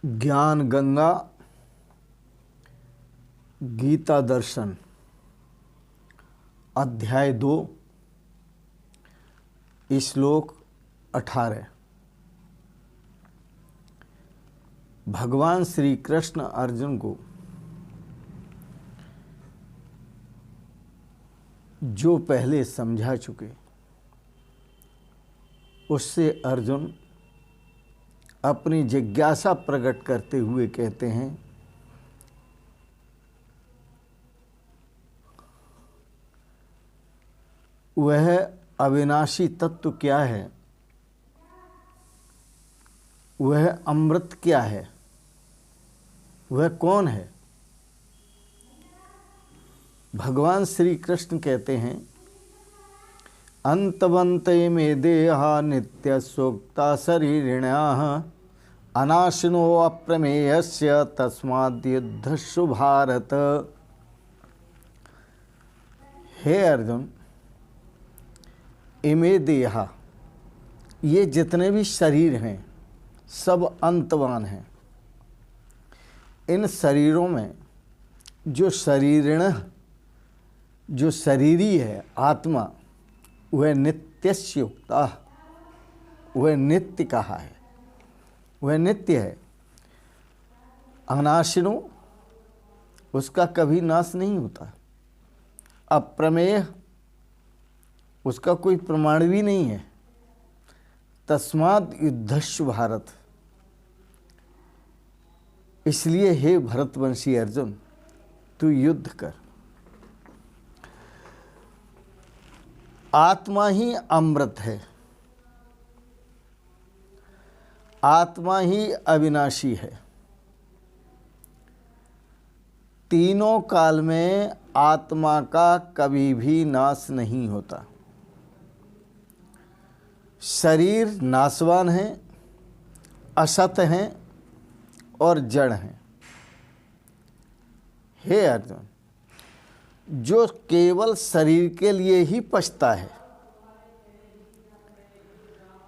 ज्ञान गंगा गीता दर्शन अध्याय 2 श्लोक 18। भगवान श्री कृष्ण अर्जुन को जो पहले समझा चुके उससे अर्जुन अपनी जिज्ञासा प्रकट करते हुए कहते हैं, वह अविनाशी तत्व क्या है, वह अमृत क्या है, वह कौन है। भगवान श्री कृष्ण कहते हैं, अंतवन्ते मे देहा नित्य सोक्ता शरीरिण्याः अनाशिनो अप्रमेयस्य तस्माद्युद्धस्सु भारत। हे अर्जुन, इमे देहा, ये जितने भी शरीर हैं सब अंतवान हैं। इन शरीरों में जो शरीरी है आत्मा, वह नित्यस्य युक्ता, वह नित्य कहा है, वह नित्य है। अनाशिनो, उसका कभी नाश नहीं होता। अप्रमेय, उसका कोई प्रमाण भी नहीं है। तस्माद् युद्धस्सु भारत, इसलिए हे भरतवंशी अर्जुन, तू युद्ध कर। आत्मा ही अमृत है, आत्मा ही अविनाशी है। तीनों काल में आत्मा का कभी भी नाश नहीं होता। शरीर नाशवान है, असत हैं और जड़ हैं। हे अर्जुन, जो केवल शरीर के लिए ही पछता है,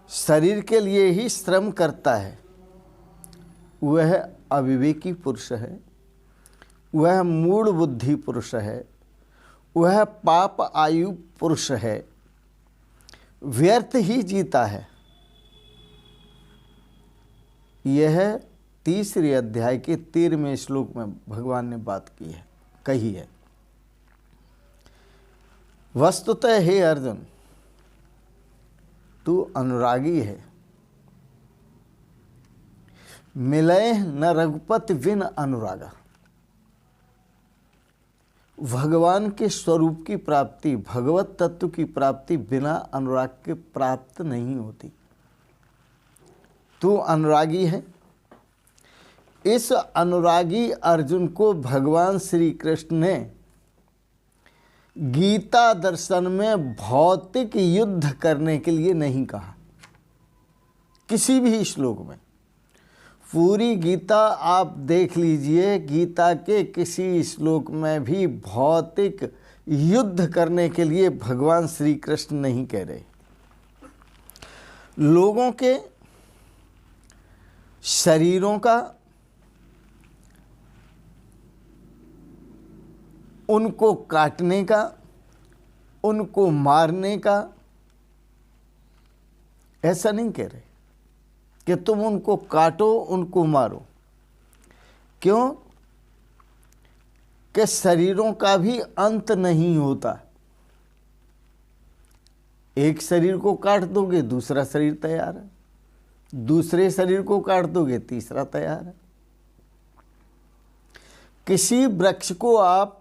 शरीर के लिए ही श्रम करता है, वह अविवेकी पुरुष है, वह मूढ़ बुद्धि पुरुष है, वह पाप आयु पुरुष है, व्यर्थ ही जीता है। यह तीसरे अध्याय के 13वें श्लोक में भगवान ने बात कही है। वस्तुतः हे अर्जुन, तू अनुरागी है। मिलय न रघुपति विन अनुरागा। भगवान के स्वरूप की प्राप्ति, भगवत तत्व की प्राप्ति बिना अनुराग के प्राप्त नहीं होती। तू अनुरागी है। इस अनुरागी अर्जुन को भगवान श्री कृष्ण ने गीता दर्शन में भौतिक युद्ध करने के लिए नहीं कहा। किसी भी श्लोक में, पूरी गीता आप देख लीजिए, गीता के किसी श्लोक में भी भौतिक युद्ध करने के लिए भगवान श्री कृष्ण नहीं कह रहे। लोगों के शरीरों का, उनको काटने का, उनको मारने का, ऐसा नहीं कह रहे कि तुम उनको काटो, उनको मारो। क्यों? कि शरीरों का भी अंत नहीं होता। एक शरीर को काट दोगे दूसरा शरीर तैयार है, दूसरे शरीर को काट दोगे तीसरा तैयार है। किसी वृक्ष को आप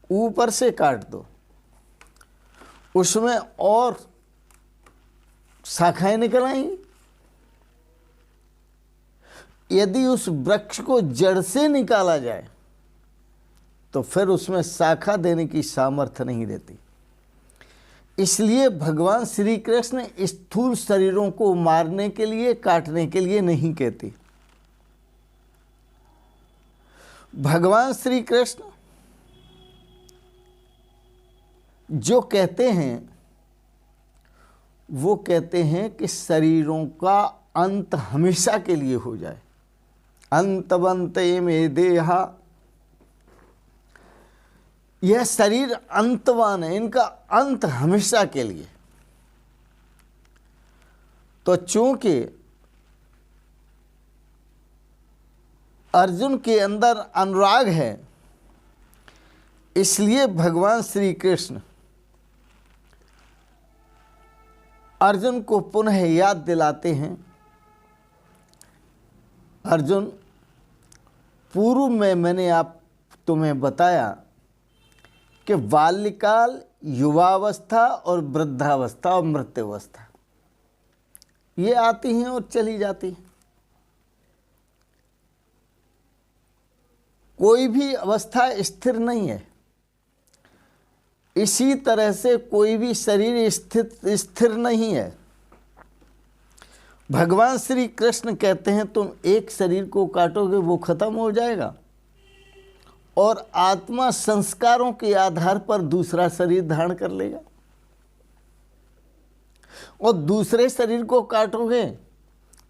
ऊपर से काट दो, उसमें और शाखाएं निकल आएंगी। यदि उस वृक्ष को जड़ से निकाला जाए तो फिर उसमें शाखा देने की सामर्थ्य नहीं रहती। इसलिए भगवान श्री कृष्ण स्थूल शरीरों को मारने के लिए, काटने के लिए नहीं कहते। भगवान श्री कृष्ण जो कहते हैं, वो कहते हैं कि शरीरों का अंत हमेशा के लिए हो जाए। अंतवंते में देहा, यह शरीर अंतवान है, इनका अंत हमेशा के लिए। तो चूंकि अर्जुन के अंदर अनुराग है, इसलिए भगवान श्री कृष्ण अर्जुन को पुनः याद दिलाते हैं। अर्जुन, पूर्व में मैंने तुम्हें बताया कि बाल्यकाल, युवावस्था और वृद्धावस्था और मृत्युवस्था ये आती हैं और चली जाती हैं। कोई भी अवस्था स्थिर नहीं है। इसी तरह से कोई भी शरीर स्थिर नहीं है। भगवान श्री कृष्ण कहते हैं तुम एक शरीर को काटोगे वो खत्म हो जाएगा, और आत्मा संस्कारों के आधार पर दूसरा शरीर धारण कर लेगा, और दूसरे शरीर को काटोगे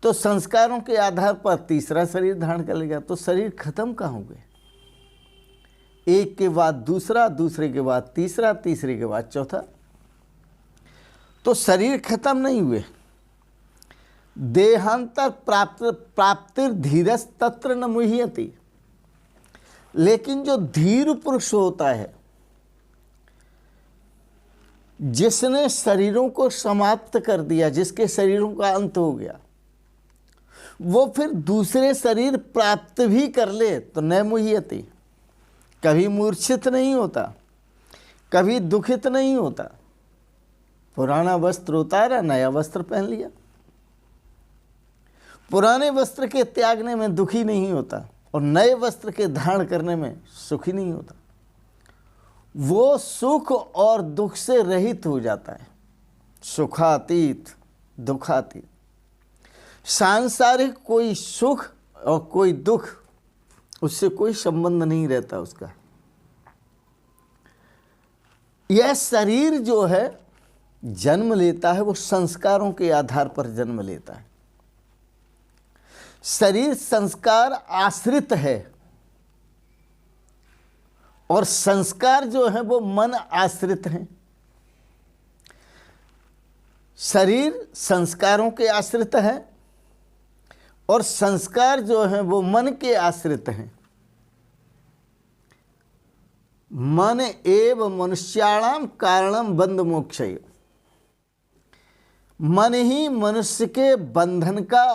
तो संस्कारों के आधार पर तीसरा शरीर धारण कर लेगा। तो शरीर खत्म कहाँ होंगे? एक के बाद दूसरा, दूसरे के बाद तीसरा, तीसरे के बाद चौथा। तो शरीर खत्म नहीं हुए। देहांतर प्राप्तिर धीरस तत्र न मुह्यति। लेकिन जो धीर पुरुष होता है, जिसने शरीरों को समाप्त कर दिया, जिसके शरीरों का अंत हो गया, वो फिर दूसरे शरीर प्राप्त भी कर ले तो न मुह्यति, कभी मूर्छित नहीं होता, कभी दुखित नहीं होता। पुराना वस्त्र उतारा, नया वस्त्र पहन लिया। पुराने वस्त्र के त्यागने में दुखी नहीं होता और नए वस्त्र के धारण करने में सुखी नहीं होता। वो सुख और दुख से रहित हो जाता है, सुखातीत, दुखातीत। सांसारिक कोई सुख और कोई दुख, उससे कोई संबंध नहीं रहता उसका। यह शरीर जो है जन्म लेता है, वो संस्कारों के आधार पर जन्म लेता है। शरीर संस्कार आश्रित है, और संस्कार जो है वो मन आश्रित हैं। शरीर संस्कारों के आश्रित है और संस्कार जो है वो मन के आश्रित हैं। मन एव मनुष्याणाम कारणम बंध मोक्षय। मन ही मनुष्य के बंधन का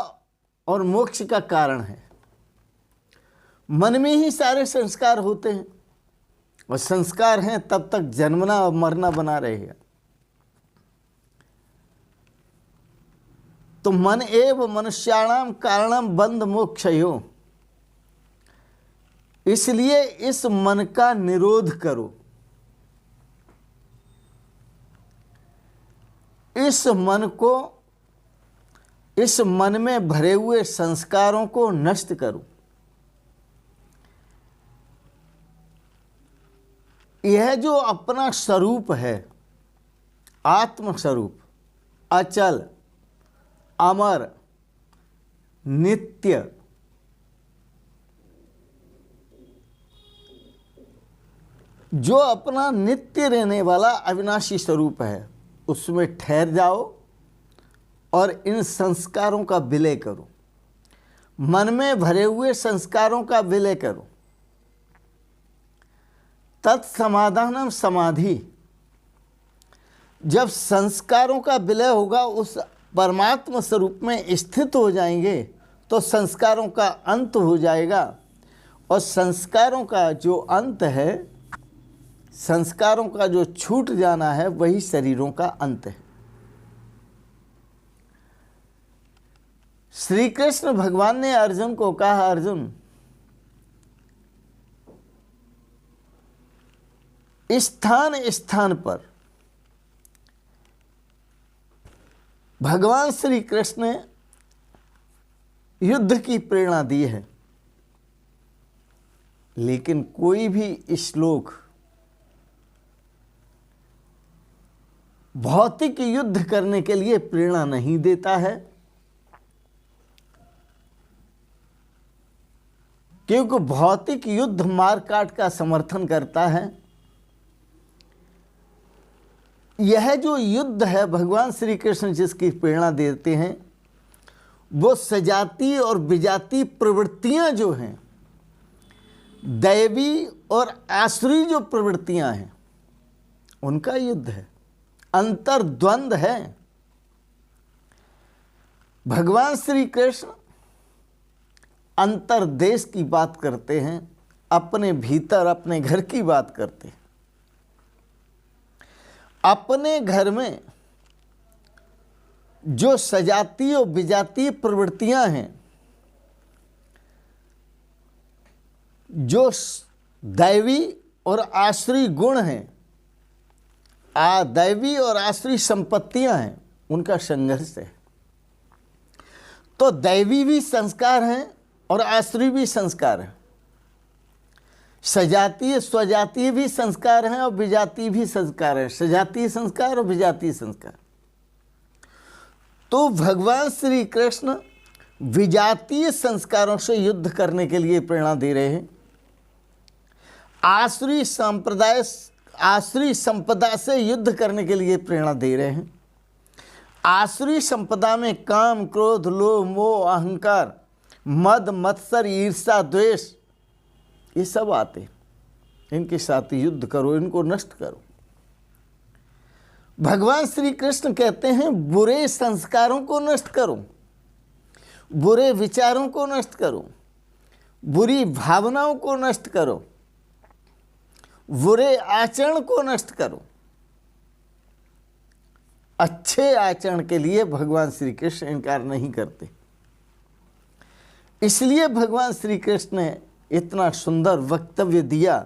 और मोक्ष का कारण है। मन में ही सारे संस्कार होते हैं, और संस्कार हैं तब तक जन्मना और मरना बना रहेगा। तो मन एव मनुष्याणाम कारणम बंध मोक्षयो। इसलिए इस मन का निरोध करो, इस मन में भरे हुए संस्कारों को नष्ट करो। यह जो अपना स्वरूप है, आत्म स्वरूप, अचल, अमर, नित्य, जो अपना नित्य रहने वाला अविनाशी स्वरूप है, उसमें ठहर जाओ और इन संस्कारों का विलय करो। मन में भरे हुए संस्कारों का विलय करो। तत्समाधानम समाधि। जब संस्कारों का विलय होगा, उस परमात्मा स्वरूप में स्थित हो जाएंगे, तो संस्कारों का अंत हो जाएगा। और संस्कारों का जो अंत है, संस्कारों का जो छूट जाना है, वही शरीरों का अंत है। श्री कृष्ण भगवान ने अर्जुन को कहा, अर्जुन, स्थान स्थान पर भगवान श्री कृष्ण ने युद्ध की प्रेरणा दी है, लेकिन कोई भी श्लोक भौतिक युद्ध करने के लिए प्रेरणा नहीं देता है। क्योंकि भौतिक युद्ध मारकाट का समर्थन करता है। यह जो युद्ध है भगवान श्री कृष्ण जिसकी प्रेरणा देते हैं, वो सजातीय और विजातीय प्रवृत्तियां जो हैं, दैवी और आसुरी जो प्रवृत्तियां हैं, उनका युद्ध है, अंतर्द्वंद है। भगवान श्री कृष्ण अंतर्देश की बात करते हैं, अपने भीतर अपने घर की बात करते हैं। अपने घर में जो सजातीय और विजातीय प्रवृत्तियां हैं, जो दैवी और आश्रय गुण हैं, दैवी और आश्रय संपत्तियां हैं, उनका संघर्ष है। तो दैवी भी संस्कार हैं और आश्रय भी संस्कार हैं, सजातीय स्वजातीय भी संस्कार हैं और विजातीय भी संस्कार हैं, सजातीय संस्कार और विजातीय संस्कार। तो भगवान श्री कृष्ण विजातीय संस्कारों से युद्ध करने के लिए प्रेरणा दे रहे हैं, आसुरी संप्रदाय आसुरी संपदा से युद्ध करने के लिए प्रेरणा दे रहे हैं। आसुरी संपदा में काम, क्रोध, लोभ, मोह, अहंकार, मद, मत्सर, ईर्ष्या, द्वेष, ये सब आते। इनके साथ युद्ध करो, इनको नष्ट करो। भगवान श्री कृष्ण कहते हैं बुरे संस्कारों को नष्ट करो, बुरे विचारों को नष्ट करो, बुरी भावनाओं को नष्ट करो, बुरे आचरण को नष्ट करो। अच्छे आचरण के लिए भगवान श्री कृष्ण इनकार नहीं करते। इसलिए भगवान श्री कृष्ण ने इतना सुंदर वक्तव्य दिया,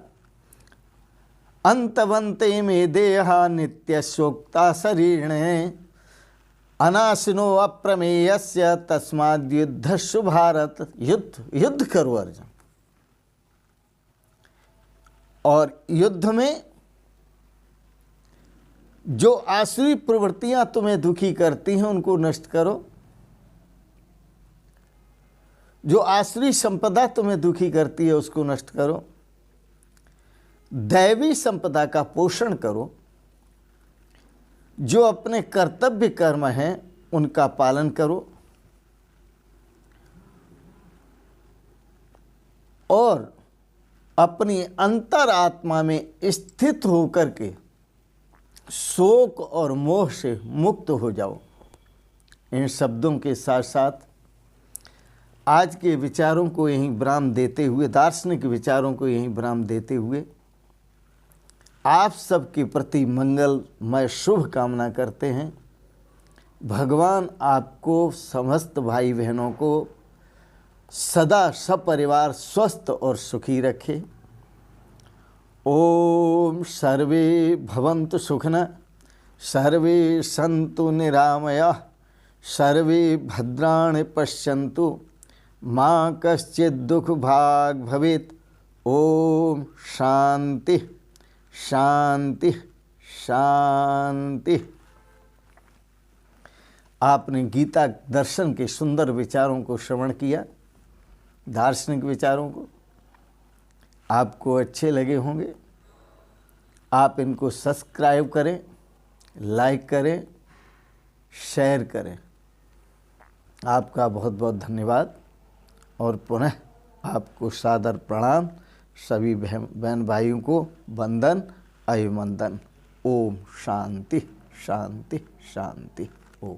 अंतवंते में देहा नित्य शोक्ता शरीर्णे अनाशिनो अप्रमेयस्य तस्माद् युद्धस्सु भारत। युद्ध करो अर्जुन, और युद्ध में जो आसुरी प्रवृत्तियां तुम्हें दुखी करती हैं उनको नष्ट करो, जो आसुरी संपदा तुम्हें दुखी करती है उसको नष्ट करो, दैवी संपदा का पोषण करो, जो अपने कर्तव्य कर्म हैं उनका पालन करो, और अपनी अंतरात्मा में स्थित होकर के शोक और मोह से मुक्त हो जाओ। इन शब्दों के साथ साथ आज के विचारों को यहीं विराम देते हुए, दार्शनिक विचारों को यहीं विराम देते हुए, आप सबके प्रति मंगलमय शुभ कामना करते हैं। भगवान आपको समस्त भाई बहनों को सदा सपरिवार स्वस्थ और सुखी रखे। ओम सर्वे भवन्तु सुखिनः, सर्वे सन्तु निरामयाः, सर्वे भद्राणि पश्यन्तु, माँ कश्चित् दुख भाग भवेत्। ओम शांति शांति शांति। आपने गीता दर्शन के सुंदर विचारों को श्रवण किया, दार्शनिक विचारों को। आपको अच्छे लगे होंगे। आप इनको सब्सक्राइब करें, लाइक करें, शेयर करें। आपका बहुत बहुत धन्यवाद और पुनः आपको सादर प्रणाम। सभी बहन भाइयों को वंदन अभिवंदन। ओम शांति शांति शांति। ओम।